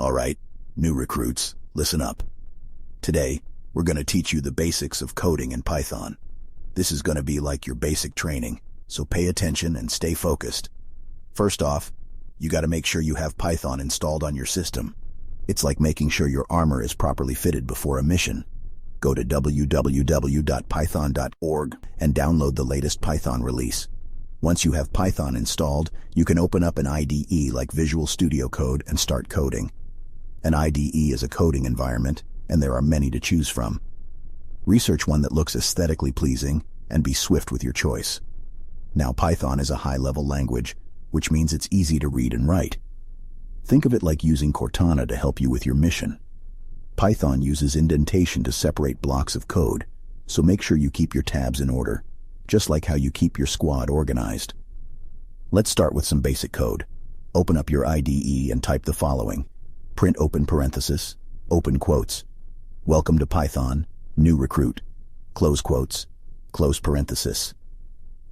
All right, new recruits, listen up. Today, we're going to teach you the basics of coding in Python. This is going to be like your basic training, so pay attention and stay focused. First off, you got to make sure you have Python installed on your system. It's like making sure your armor is properly fitted before a mission. Go to www.python.org and download the latest Python release. Once you have Python installed, you can open up an IDE like Visual Studio Code and start coding. An IDE is a coding environment, and there are many to choose from. Research one that looks aesthetically pleasing and be swift with your choice. Now, Python is a high-level language, which means it's easy to read and write. Think of it like using Cortana to help you with your mission. Python uses indentation to separate blocks of code, so make sure you keep your tabs in order, just like how you keep your squad organized. Let's start with some basic code. Open up your IDE and type the following. Print open parenthesis, open quotes. Welcome to Python, new recruit. Close quotes, close parenthesis.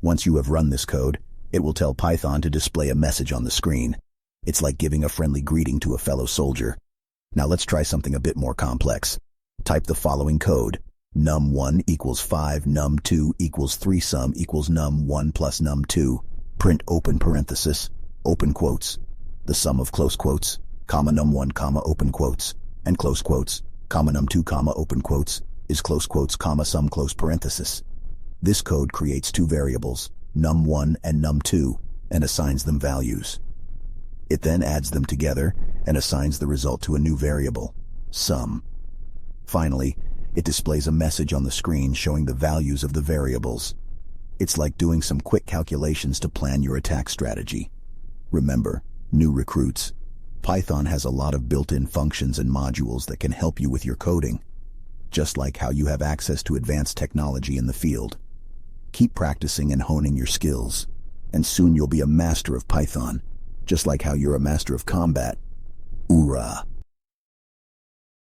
Once you have run this code, it will tell Python to display a message on the screen. It's like giving a friendly greeting to a fellow soldier. Now let's try something a bit more complex. Type the following code. num1 equals 5, num2 equals 3, sum equals num1 plus num2. Print open parenthesis, open quotes. The sum of close quotes, comma num1, comma open quotes, and close quotes, comma num2, comma open quotes, is close quotes, comma sum close parenthesis. This code creates two variables, num1 and num2, and assigns them values. It then adds them together and assigns the result to a new variable, sum. Finally, it displays a message on the screen showing the values of the variables. It's like doing some quick calculations to plan your attack strategy. Remember, new recruits, Python has a lot of built-in functions and modules that can help you with your coding, just like how you have access to advanced technology in the field. Keep practicing and honing your skills, and soon you'll be a master of Python, just like how you're a master of combat. Hoorah!